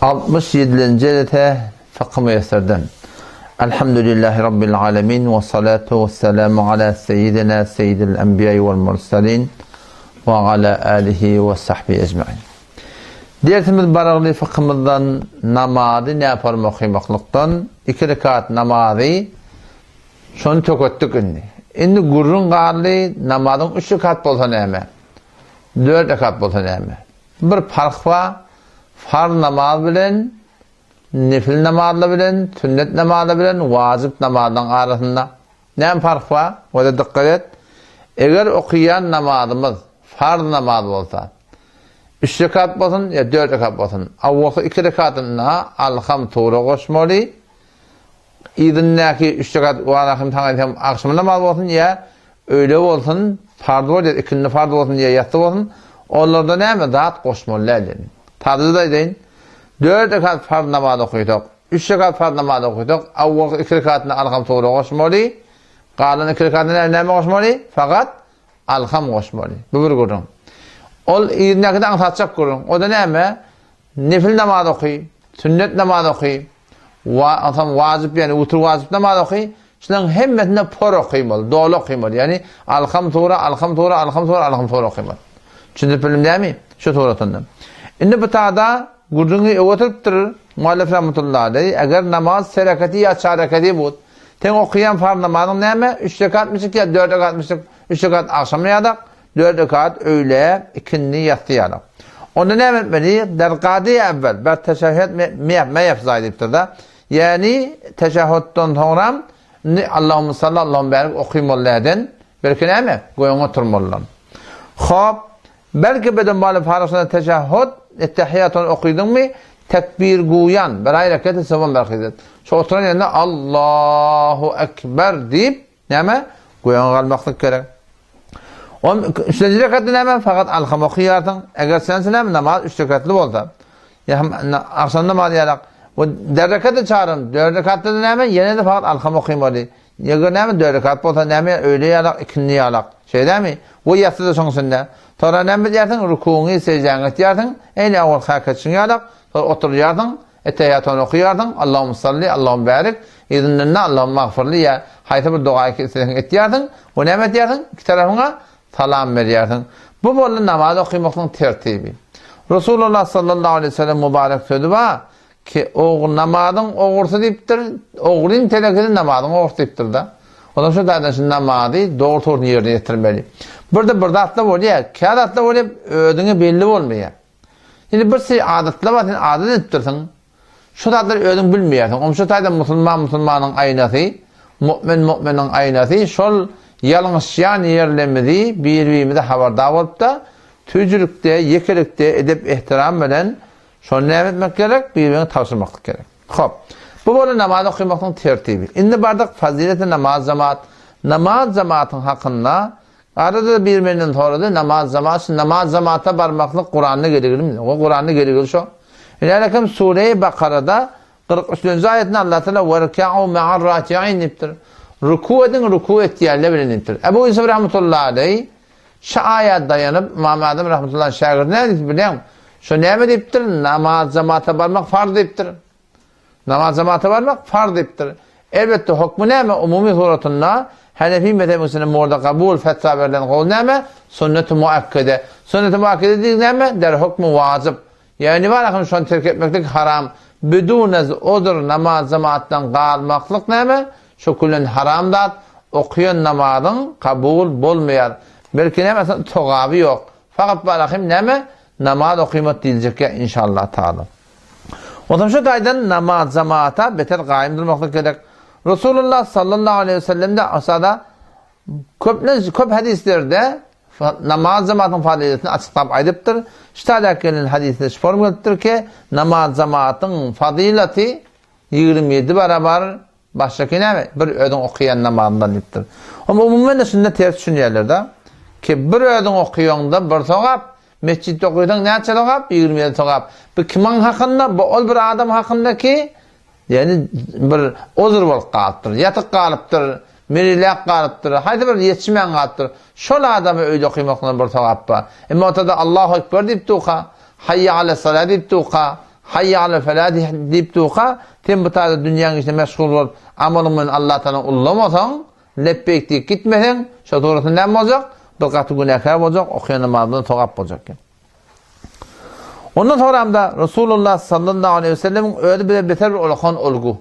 67. ayete Fıkh Müyesser'den. Elhamdülillahi Rabbil alemin ve salatu ve selamu ala seyyidina seyyidil enbiyayı vel mursalin ve ala alihi ve sahbihi ecmain. Dersimiz baraglı fıkhımızdan namazı ne yaparım okuymaklıktan 2 rekat namazı şunu tököttük indi. Indi gurrun qarlı namazın 3 rekat bolsa näme? 4 rekat bolsa näme? Bir fark var. Farz namaz bilen, nefil namazla bilen, sünnet namazla bilen, vacip namazdan arasında. Ne fark var? O da dikkat et. Eğer okuyan namazımız farz namaz olsa, 3 rekat bolsun ya 4 rekat bolsun. Avvakı 2 rekatına alham tuğra koşmalı. İdinlaki 3 rekat ve alham tanıyorum akşam namaz olsun ya öyle olsun, farz olsun, ikindi farz olsun ya yatsı olsun. Onlarda näme zat koşmalı. Tarzı deyin. 4 rekat farz namaz okuyorduk. 3 rekat farz namaz okuyorduk. Avval 2 rekatını alham tuğra koşmalı. Qalan 2 rekatını näme koşmalı? Fakat alham koşmalı. Bu bir gurun. Ol iyinäkide ansatacak gurun. O da näme? Nefil namaz okuy, sünnet namaz okuy. Vacip yani utur vacip namaz okuy. Şunun hemmetine por okuymalı, dolu okuymalı. Yani alham tuğra, alham tuğra, alham tuğra, alham tuğra okuymalı. Çünkü bilim değil mi? Şu tuğratandım. Indi bu taada gurrunu oturuptur muallif rahmetullahi aleyhi. Eğer namaz serekati ya çarekati bud. Ten okuyan farz namazın näme? 3 rekatmışık ya 4 rekatmışık. 3 rekat akşam yadak, 4 rekat öğle ikindi yatsı yadak. Onda näme etmeli? Derqadi evvel. Ben teşehhüd me yapsaydıptır da. Yani teşehhüdden sonra Allahümme salli Allahümme barik okuymalılardan. Belki näme? Goyun oturmalılar. Hop. Belki beden muallif arasında teşehhüd ettehiyatını okuydun mu tekbir guyan bir hareketi sevan berkizet. Şu oturan yerine Allahu Ekber deyip näme? Guyan kalmaklık gerek. 3 rekatlı näme? Fakat alham okuyardın. Eğer sensin näme namaz 3 rekatlı bolsa. Ya akşam namaz yarak. O 4 rekatı çağırın. 4 rekatlı näme? Yine de fakat alham okuymalı. Eğer näme 4 rekat bolsa näme öyle yarak, ikindi yarak. Şey değil mi? O yatsı da soňsunda. Sonra näme diýersiň? Rukûňy, secdäňi etýärsiň. Eýle awal hakatçyň ýalak. Sonra oturýarsyň, ettehiýatyny okuýarsyň. Allahumma salli, Allahumma barik. Izinna Allahumma gfirli ya. Haýsy bir dua etýärsiň. O näme etýärsiň? İki tarafyňa salam berýärsiň. Bu bolan namaz okuymakyň tertibi. Resulullah sallallahu aleyhi ve sellem mübarek sözi var ki o namazyň ogursu diýipdir. Oguryn telekini namazyň ogursu diýipdir da. Ondan şu daýdan namazı doğru torun ýerine ýetirmeli. Burada atla bolýar, kağıt atla bolýar, ödüňe belli bolmaýar. Şimdi bir şey adatla var, sen adat ettirsin. Şu tatlar ödüň bilmeýärsiň. O şu taýda musulmanyň aýnasy, müminiň aýnasy, şol ýalňyşýan ýerlemidi bir-birimize habardar bolup da tüjürükde, yekelikde edep ihtiram bilen şol näme etmek gerek, bir-birine tawsyrmak gerek. Hop. Bu bolan namaz okuymakyň tertibi. Indi bardak fazileti namaz zamat. Namaz zamatyň hakynda arada bir-birinden torady namaz zamata barmaklyk Qur'anny geligirmi? O Qur'anny geligir şo. Elakem Sure-i Bakara'da 43-nji ayetinde Allah Teala "Verka'u ma'ar raki'in" dipdir. Ruku edin, ruku etýärler bilen dipdir. Ebu Yusuf rahmetullahi aleyh şu ayet dayanıp İmam Adem rahmetullahi şagird näme bilen? Şo näme dipdir? Namaz zamata barmak farz dipdir. Namaz zamata barmak farz dipdir. Elbette hukmu näme? Umumi suratynda Hanefi mezhebinin morda kabul fetva verilen kol näme? Sünnet-i muakkede. Sünnet-i muakkede diýip näme? Der hukmu wajib. Yani var akın şonu terk etmeklik haram. Bidunez odur namaz zamatdan qalmaklyk näme? Şu kullen haramdat. Okuyan namazyň kabul bolmaýar. Belki näme togaby ýok. Fakat barakim näme? Namaz okuymak diýiljek inşallah taala. Otam şu taýdan namaz zamata beter gaýym durmaklyk gerek. Resulullah sallallahu aleyhi ve sellem de asada köp hadislerde namaz zamatyň faziletini açyklap aýdypdyr. Şeýle hadisde şformuldyr ki namaz zamatyň fazileti 27 barabar başgaky näme? Bir ödüň okuyan namazyndan dipdir. Ama umumyň sünnet ters düşünýärler ki bir ödüň okuýanda bir sowap, mesçitde okuýdan näçe sowap? 27 sowap. Bu kimin hakynda? Bu ol bir adam hakynda ki yani bir ozur bolup galypdyr, yatyp galypdyr, merilek galypdyr, haýda bir ýetişmän galypdyr. Şol adamy öýde okuymakdan bir sowap bar. Emma otada Allahu Ekber diýip tuqa, hayya ala salat diýip tuqa, hayya alel felah deyip tuqa, sen bu tarzda dünyanın içinde meşgul olup, amalın Allah Teala ullamasan, lebbeyk deyip gitmesen, şu doğrusu ne olacak? Bir katı günahkar olacak, okuyan namazını toqap olacak. Ondan sonra da Resulullah sallallahu aleyhi ve sellem'in öyle bir beter bir olağan olgu.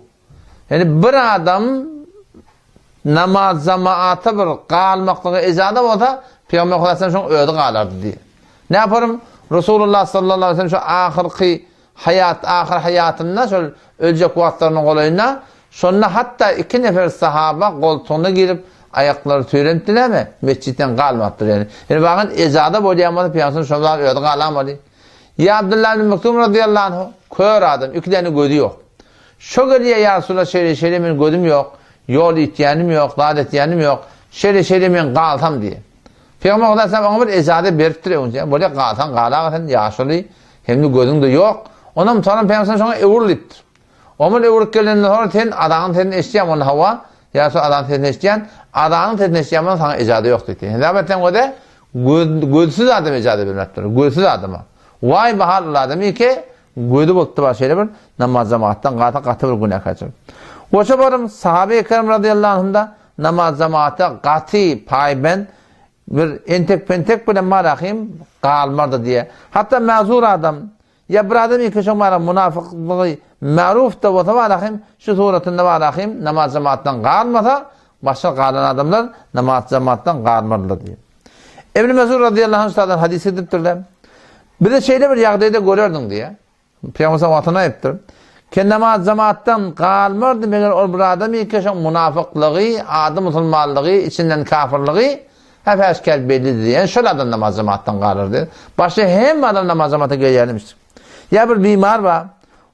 Yani bir adam namaz cemaata bir qalmaqlığı icada olsa, Peygamber Aleyhisselam şunu öyle qalardı diye. Ne yaparım? Resulullah sallallahu aleyhi ve sellem şu ahir hayatında, şöyle ölecek vaktlarının olayına, sonra hatta 2 nefer sahaba koltuğuna girip ayakları tüyrendiler mi? Mescitten qalmaktır yani. Yani bakın icada boyayamadı, Peygamber şunlar öyle qalamadı. Ya Abdullah bin Mektum radıyallahu anh, kör adam, 2 tane gözü yok. Şu geriye ya Resulullah şöyle min gözüm yok, yol ittiyanım yok, dağıt ittiyanım yok, şöyle min qaltam diye. Peygamber Aleyhisselam ona bir icade beriptir önce. Böyle qaltan yaşlı, hem de gözün de yok. Ondan sonra Peygamber şuna evurliptir. Onun evurlip gelenden sonra sen adamın tedini eşleyen onu hava, ya sonra adamın tedini eşleyen, adamın tedini eşleyen sana icade yok dedi. Hedabetten o da gözsüz adam icade vermektir. Gözsüz adama. Vay baharlı adamı ki gözü buluttu var şeyle bir namaz cemaattan katı bir günah kaçır. Oça varım sahabe-i kerem radıyallahu anh'da namaz cemaata katı payben bir entek pentek bile marahim qalmardı diye. Hatta mazur adam ya bir adam ki şu münafıklığı maruf da olsa marahim şu suretinde marahim namaz cemaattan qalmasa başka qalan adamlar namaz cemaattan qalmarlar diye. İbn Mesud radıyallahu anh'dan hadis ediptirler. Bir de şeyde bir yağdayda görürdün diye. Peygamber sallallahu ayıptır. Ki namaz cemaattan qalmardı meğer o bir adam ki şu münafıklığı, adı musulmanlığı, içinden kafirliği hep aşkar bellidir diye. Şöyle adam namaz cemaattan qalırdı. Başka hem adam namaz cemaata gelmiştir. Ya bir bimar var.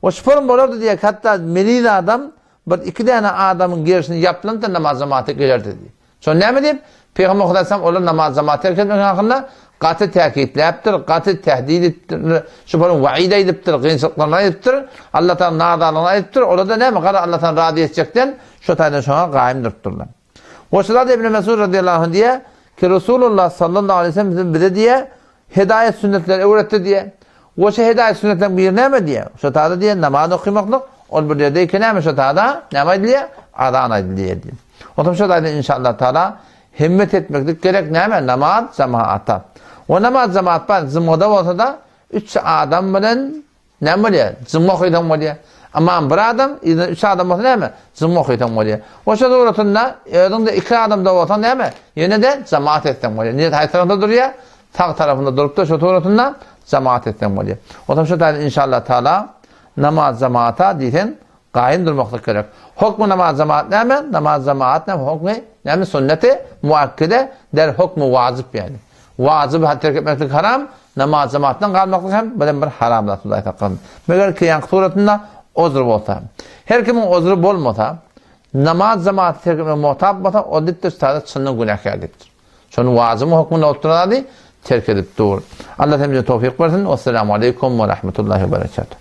O şoförün bolurdu diye hatta meriz adam bir 2 tane adamın gerisini yapılınca namaz cemaata gelirdi diye. Sonra ne mi diyeyim? Peygamber Aleyhisselam olur namaz cemaata gelmek hakkında katı tekitleyiptir, katı tehdit ettir, şoförün vaide ediptir, kıyınçlıklarına ediptir, Allah Teala nadalığına ediptir. Orada ne mi? Allah Teala razı edecekten şu tane şuna kaim durtturlar. O sırada İbn Mesud radıyallahu anh diye ki Resulullah sallallahu aleyhi ve sellem bize diye hidayet sünnetleri öğretti diye. O şey hidayet sünnetlerin bir ne mi diye? Şu tada diye namaz okumaklık. O bir de ki ne mi şu tada? Ne mi diye? Adana diye. O zaman şu tada inşallah Teala himmet etmeklik gerek ne mi? Namaz cemaata. O namaz cemaat var. Zımmoda olsa da 3 adam bilen ne mi diye? Zımmo koydan mı diye? Ama bir adam, 3 adam olsa ne mi? Zımmo koydan mı diye? O şey doğrultusunda önünde 2 adam da olsa ne mi? Yine de cemaat etsen mı diye? Niye hay tarafında duruyor? Sağ tarafında durup da şu doğrultusunda cemaat etsen mı diye? O zaman şu da inşallah Teala namaz cemaata diyen kaim durmaklık gerek. Hukmu namaz cemaat ne mi? Namaz cemaat ne mi? Hukmu ne mi? Sünneti muakkide der hukmu vacip yani. Vacip terk etmeklik haram, namaz cemaattan qalmaklık hem bilen bir haramlar tuday taqqan. Meğer ki yanqı suratında ozru bolsa. Her kimin ozru bolmasa, namaz cemaati terk etmek muhtab bolsa, o diptir sada çınlı günahkarlıktır. Şunu vacibı hukmunda oturuladı, terk edip dur. Allah temizce tevfik versin. Vesselamu aleyküm ve rahmetullahi ve berekatuhu.